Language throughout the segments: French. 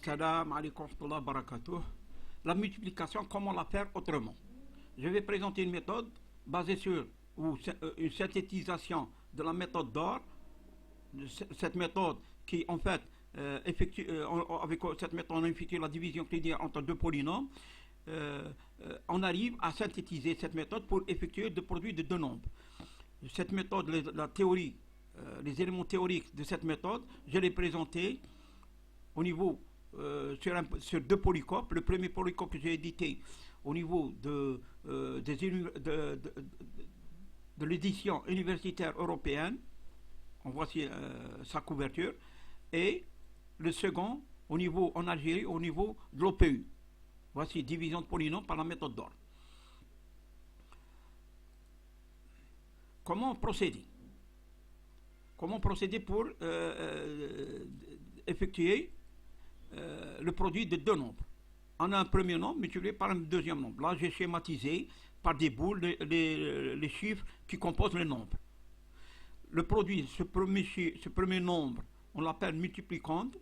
Salam alaikum wa rahmatullahi wa barakatuh. La multiplication, comment la faire autrement? Je vais présenter une méthode basée sur une synthétisation de la méthode d'or. Cette méthode qui, en fait, avec cette méthode, on effectue la division linéaire entre deux polynômes. On arrive à synthétiser cette méthode pour effectuer deux produits de deux nombres. Cette méthode, la théorie, les éléments théoriques de cette méthode, je l'ai présenté au niveau sur deux polycopes. Le premier polycope que j'ai édité au niveau de l'édition universitaire européenne, on voit sa couverture, et le second au niveau en Algérie, au niveau de l'OPU. Voici division de polynômes par la méthode d'or. Comment procéder? Comment procéder pour effectuer le produit de deux nombres? On a un premier nombre multiplié par un deuxième nombre. Là, j'ai schématisé par des boules les chiffres qui composent le nombre. Le produit, ce premier nombre, on l'appelle multiplicande.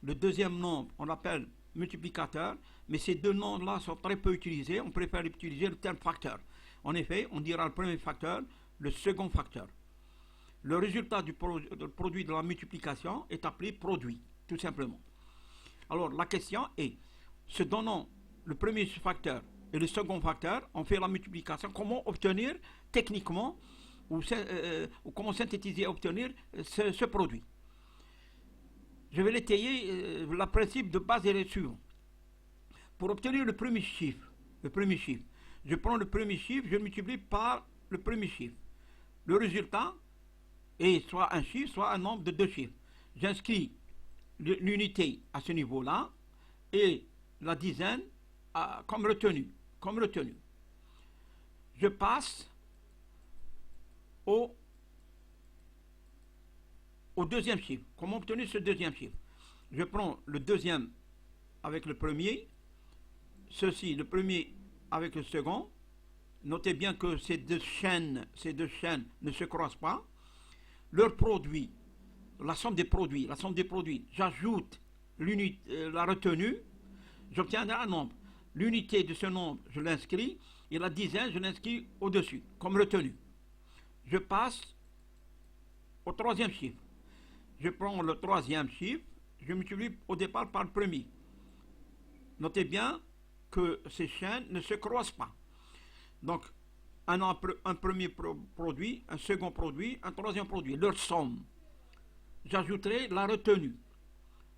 Le deuxième nombre, on l'appelle multiplicateur. Mais ces deux nombres-là sont très peu utilisés. On préfère utiliser le terme facteur. En effet, on dira le premier facteur, le second facteur. Le résultat du produit de la multiplication est appelé produit, tout simplement. Alors, la question est, se donnant le premier facteur et le second facteur, on fait la multiplication. Comment obtenir techniquement ou comment synthétiser et obtenir ce produit? Je vais l'étayer. Le principe de base est le suivant. Pour obtenir le premier chiffre, je prends le premier chiffre, je le multiplie par le premier chiffre. Le résultat est soit un chiffre, soit un nombre de deux chiffres. J'inscris l'unité à ce niveau-là et la dizaine comme retenue. Je passe au deuxième chiffre. Comment obtenir ce deuxième chiffre? Je prends le deuxième avec le premier, ceci, le premier avec le second. Notez bien que ces deux chaînes ne se croisent pas. Leur produit, la somme des produits, j'ajoute la retenue, j'obtiendrai un nombre. L'unité de ce nombre, je l'inscris, et la dizaine, je l'inscris au-dessus, comme retenue. Je passe au troisième chiffre. Je prends le troisième chiffre, je multiplie au départ par le premier. Notez bien que ces chaînes ne se croisent pas. Donc, un premier produit, un second produit, un troisième produit, leur somme. J'ajouterai la retenue.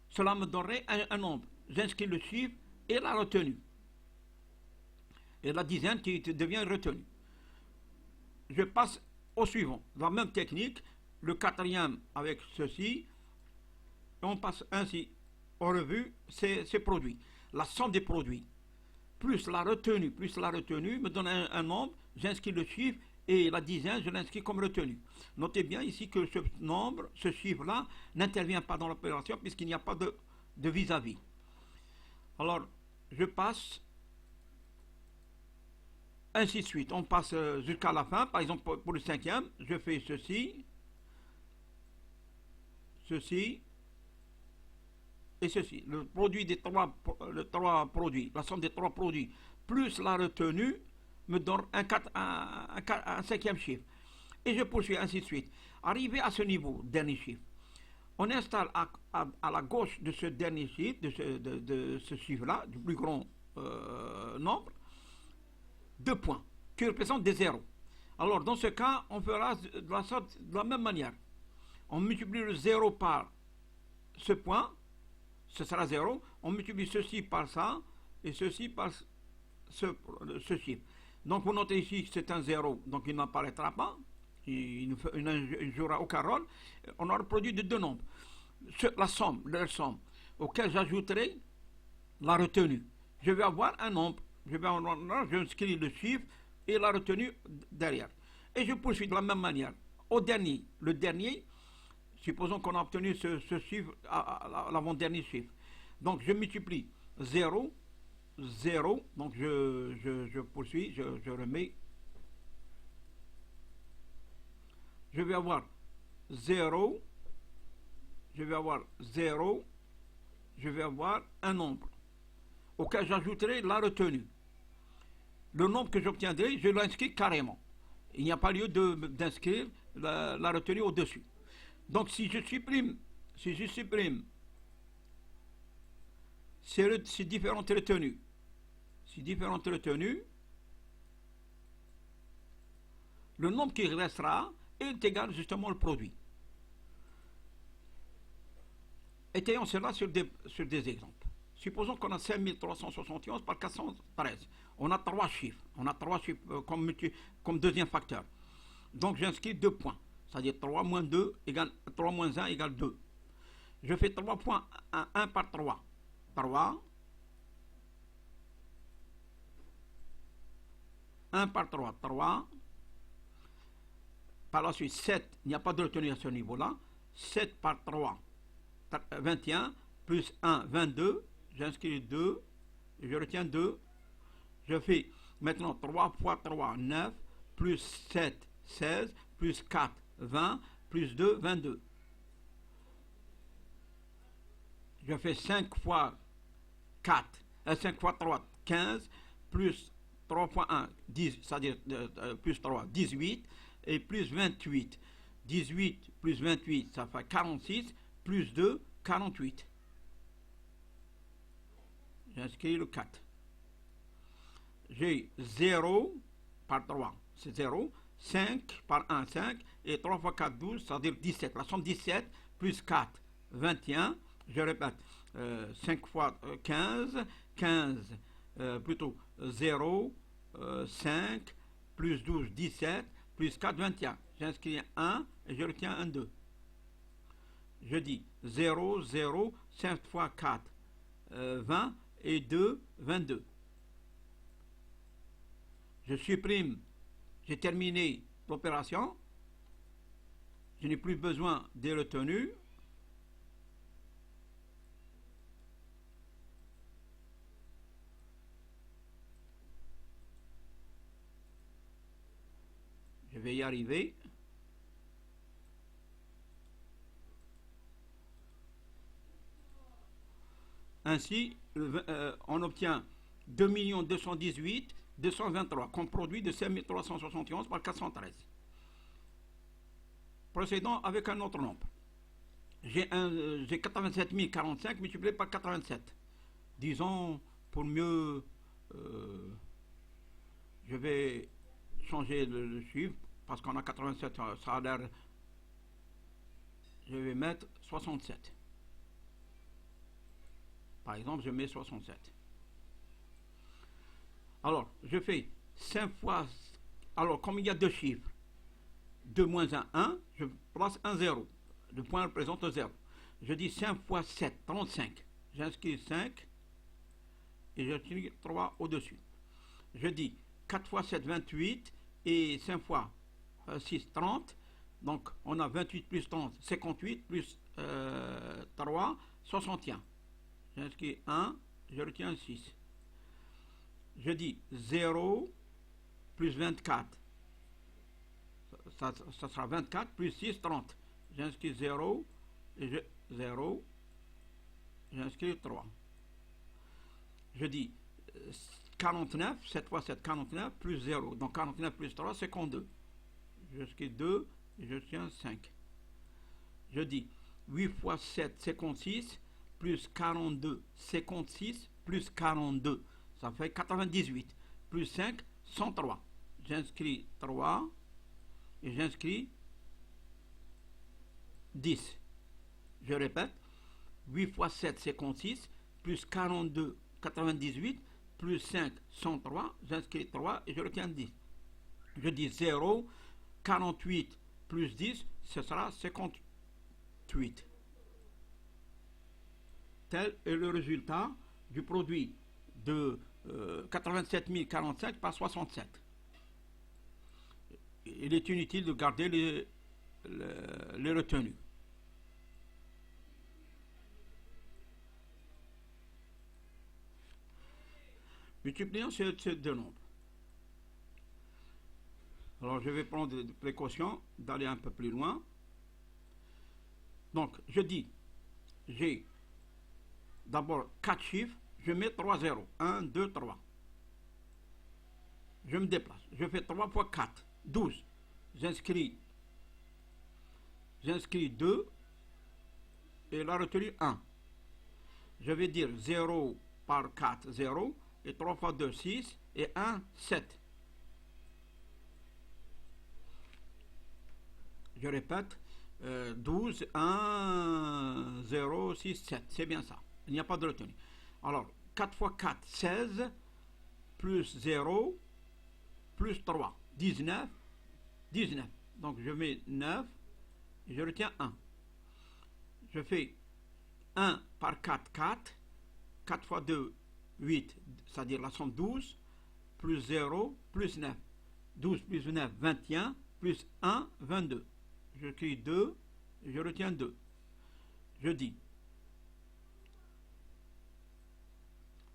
Cela me donnerait un nombre. J'inscris le chiffre et la retenue. Et la dizaine qui devient retenue. Je passe au suivant. La même technique, le quatrième avec ceci. Et on passe ainsi en revue ces produits. La somme des produits plus la retenue me donne un nombre, j'inscris le chiffre et la dizaine, je l'inscris comme retenue. Notez bien ici que ce nombre, ce chiffre-là, n'intervient pas dans l'opération puisqu'il n'y a pas de vis-à-vis. Alors, je passe ainsi de suite. On passe jusqu'à la fin. Par exemple, pour le cinquième, je fais ceci et ceci. Le produit des trois produits, la somme des trois produits, plus la retenue, me donne un cinquième chiffre. Et je poursuis ainsi de suite. Arrivé à ce niveau, dernier chiffre, on installe à la gauche de ce dernier chiffre, de ce chiffre-là, du plus grand nombre, deux points, qui représentent des zéros. Alors, dans ce cas, on fera de la même manière. On multiplie le zéro par ce point, ce sera 0, on multiplie ceci par ça, et ceci par ce chiffre. Donc vous notez ici que c'est un 0, donc il n'apparaîtra pas, il ne jouera aucun rôle. On aura le produit de deux nombres. Leur somme, auquel j'ajouterai la retenue. Je vais avoir un nombre, j'inscris le chiffre et la retenue derrière. Et je poursuis de la même manière. Le dernier, supposons qu'on a obtenu ce chiffre à l'avant-dernier chiffre. Donc je multiplie 0, donc je poursuis, je remets. Je vais avoir 0, je vais avoir un nombre auquel j'ajouterai la retenue. Le nombre que j'obtiendrai, je l'inscris carrément. Il n'y a pas lieu d'inscrire la retenue au-dessus. Donc si je supprime ces différentes retenues, le nombre qui restera est égal justement au produit. Étayons cela sur des exemples. Supposons qu'on a 5371 par 413. On a trois chiffres. Comme deuxième facteur. Donc j'inscris 2 points. C'est-à-dire 3 moins 2 égale 3 moins 1 égale 2. Je fais 3 points 1 par 3. 3. 1 par 3. 3. Par la suite, 7. Il n'y a pas de retenue à ce niveau-là. 7 par 3. 21. Plus 1, 22. J'inscris 2. Je retiens 2. Je fais maintenant 3 fois 3, 9. Plus 7, 16. Plus 4, 20. Plus 2, 22. Je fais 5 fois 4. 5 fois 3, 15. Plus 3 fois 1, 10. C'est-à-dire plus 3, 18. Et plus 28. 18 plus 28, ça fait 46. Plus 2, 48. J'inscris le 4. J'ai 0 par 3, c'est 0. 5 par 1, 5. Et 3 fois 4, 12, c'est-à-dire 17. La somme 17 plus 4, 21. Je répète, 5 fois 15. 15, plutôt 0, 5, plus 12, 17. Plus 4, 21. J'inscris 1 et je retiens un 2. Je dis 0, 0, 5 fois 4, 20 et 2, 22. Je supprime, j'ai terminé l'opération. Je n'ai plus besoin des retenues. Je vais y arriver. Ainsi, on obtient 2 218 223 comme produit de 5371 par 413. Procédons avec un autre nombre. J'ai 87 045 multiplié par 87. Disons, pour mieux, je vais changer le chiffre parce qu'on a 87, ça a l'air. Je vais mettre 67. Par exemple, je mets 67. Alors, je fais 5 fois. Alors, comme il y a deux chiffres, 2 moins 1, 1, je place un 0. Le point représente 0. Je dis 5 fois 7, 35. J'inscris 5 et je 3 au-dessus. Je dis 4 fois 7, 28 et 5 fois 6, 30. Donc, on a 28 plus 30, 58 plus 3, 61. J'inscris 1, je retiens 6. Je dis 0 plus 24. Ça sera 24 plus 6, 30. J'inscris 0 et 0. J'inscris 3. Je dis 49, 7 fois 7, 49 plus 0. Donc 49 plus 3, 52. J'inscris 2 et je tiens 5. Je dis 8 fois 7, 56. Plus 42, 56, plus 42, ça fait 98, plus 5, 103. J'inscris 3 et j'inscris 10. Je répète, 8 fois 7, 56, plus 42, 98, plus 5, 103. J'inscris 3 et je retiens 10. Je dis 0, 48 plus 10, ce sera 58. Tel est le résultat du produit de 87 045 par 67. Il est inutile de garder les retenues. Multiplions ces deux nombres. Alors je vais prendre des précautions d'aller un peu plus loin. Donc je dis, j'ai d'abord 4 chiffres, je mets 3 zéros. 1, 2, 3. Je me déplace. Je fais 3 fois 4, 12. J'inscris 2 et la retenue 1. Je vais dire 0 par 4, 0. Et 3 fois 2, 6. Et 1, 7. Je répète, 12, 1, 0, 6, 7. C'est bien ça. Il n'y a pas de retenue. Alors, 4 fois 4, 16. Plus 0. Plus 3. 19. 19. Donc, je mets 9. Et je retiens 1. Je fais 1 par 4, 4. 4 fois 2, 8. C'est-à-dire la somme 12. Plus 0, plus 9. 12 plus 9, 21. Plus 1, 22. Je crie 2, je retiens 2. Je dis.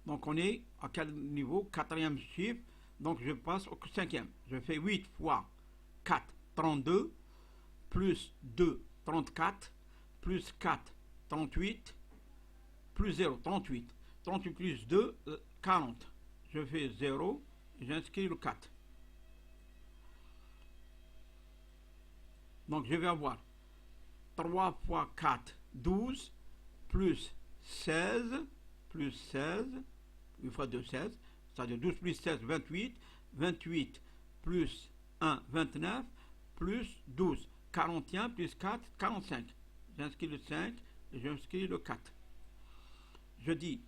Donc on est à quel niveau? Quatrième chiffre. Donc je passe au cinquième. Je fais 8 fois 4, 32. Plus 2, 34. Plus 4, 38. Plus 0, 38. 38 plus 2, 40. Je fais 0, j'inscris le 4. Donc je vais avoir 3 fois 4, 12, plus 16, 8 fois 2, 16, c'est-à-dire 12 plus 16, 28, 28 plus 1, 29, plus 12, 41 plus 4, 45. J'inscris le 5 et j'inscris le 4. Je dis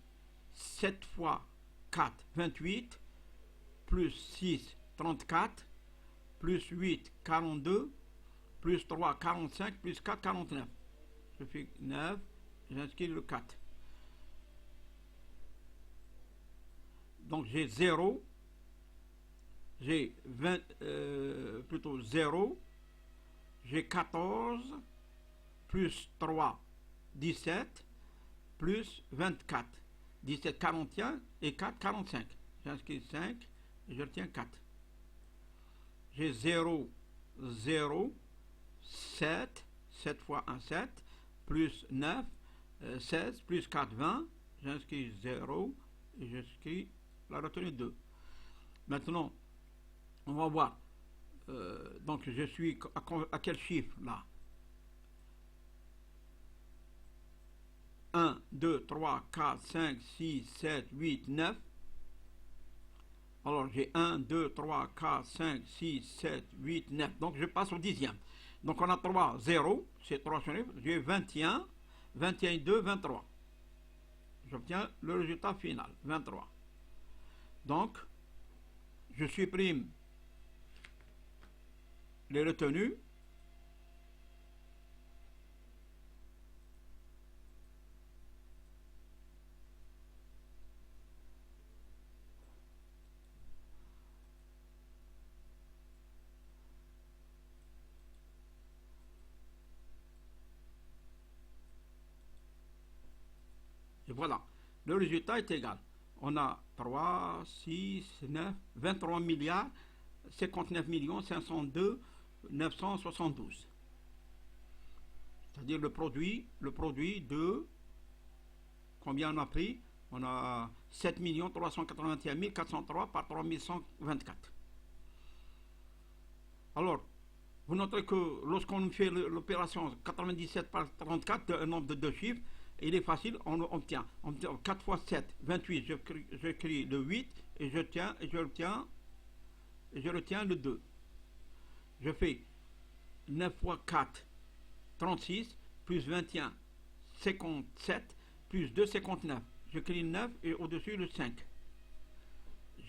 7 fois 4, 28, plus 6, 34, plus 8, 42, plus 3, 45, plus 4, 49. Je fais 9, j'inscris le 4. Donc j'ai 0, j'ai 0, j'ai 14, plus 3, 17, plus 24. 17, 41 et 4, 45. J'inscris 5 et je retiens 4. J'ai 0, 0, 7, 7 fois 1, 7, plus 9, 16, plus 4, 20, j'inscris 0, et j'inscris la retenue 2. Maintenant, on va voir, donc je suis à quel chiffre là? 1, 2, 3, 4, 5, 6, 7, 8, 9. Alors j'ai 1, 2, 3, 4, 5, 6, 7, 8, 9. Donc je passe au dixième. Donc on a 3, 0, c'est 3 chiffres. J'ai 21, 21, 2, 23. J'obtiens le résultat final, 23. Donc, je supprime les retenues. Et voilà, le résultat est égal. On a 3, 6, 9, 23 milliards, 59 millions, 502, 972. C'est-à-dire le produit de, combien on a pris? On a 7 381 403 par 3124. Alors, vous noterez que lorsqu'on fait l'opération 97 par 34, un nombre de deux chiffres, il est facile, on obtient 4 fois 7, 28, j'écris le 8 et je retiens le 2. Je fais 9 fois 4, 36, plus 21, 57, plus 2, 59. J'écris 9 et au-dessus le 5.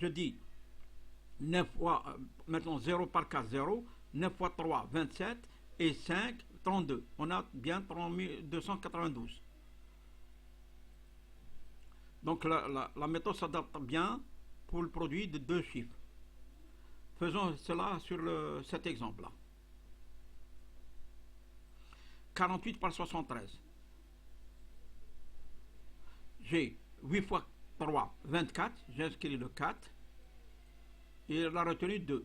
Je dis 9 fois, maintenant 0 par 4, 0, 9 fois 3, 27, et 5, 32. On a bien 3292. Donc la méthode s'adapte bien pour le produit de deux chiffres. Faisons cela sur cet exemple-là. 48 par 73. J'ai 8 fois 3, 24. J'inscris le 4. Et la retenue 2.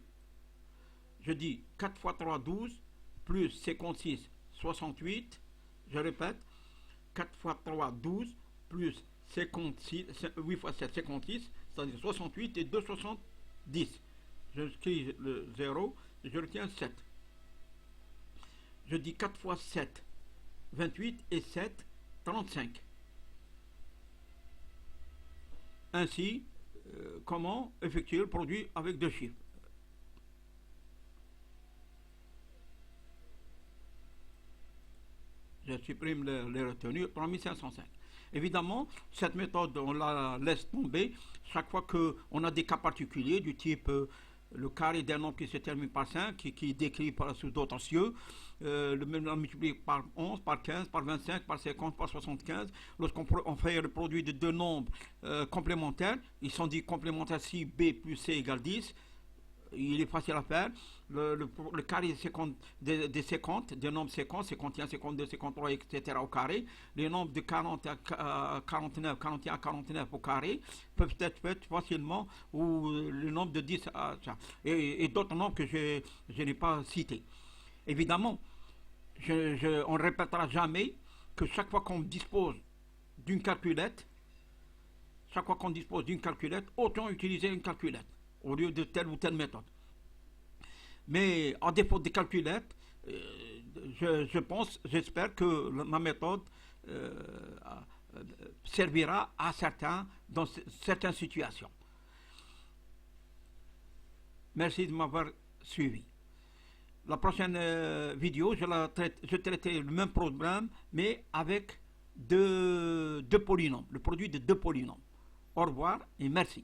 Je dis 4 fois 3, 12. Plus 56, 68. Je répète. 4 fois 3, 12. plus 56, 8 fois 7, 56, c'est-à-dire 68 et 2, 70. J'écris le 0, je retiens 7. Je dis 4 fois 7, 28 et 7, 35. Ainsi, comment effectuer le produit avec deux chiffres? Je supprime les retenues, 3505. Évidemment, cette méthode, on la laisse tomber chaque fois qu'on a des cas particuliers du type le carré d'un nombre qui se termine par 5, qui est décrit par sous d'autres cieux, le même multiplié par 11, par 15, par 25, par 50, par 75. Lorsqu'on fait le produit de deux nombres complémentaires, ils sont dits complémentaires si B plus C égale 10. Il est facile à faire. Le carré des 50, des nombres 50, 51, 52, 53, etc. au carré. Les nombres de 40 à 49, 41 à 49 au carré peuvent être faits facilement, ou le nombre de 10 et d'autres nombres que je n'ai pas cités. Évidemment, on ne répétera jamais que chaque fois qu'on dispose d'une calculette, autant utiliser une calculette au lieu de telle ou telle méthode. Mais en défaut de calculettes, j'espère que ma méthode servira à certains dans certaines situations. Merci de m'avoir suivi. La prochaine vidéo, je traiterai le même problème, mais avec deux polynômes, le produit de deux polynômes. Au revoir et merci.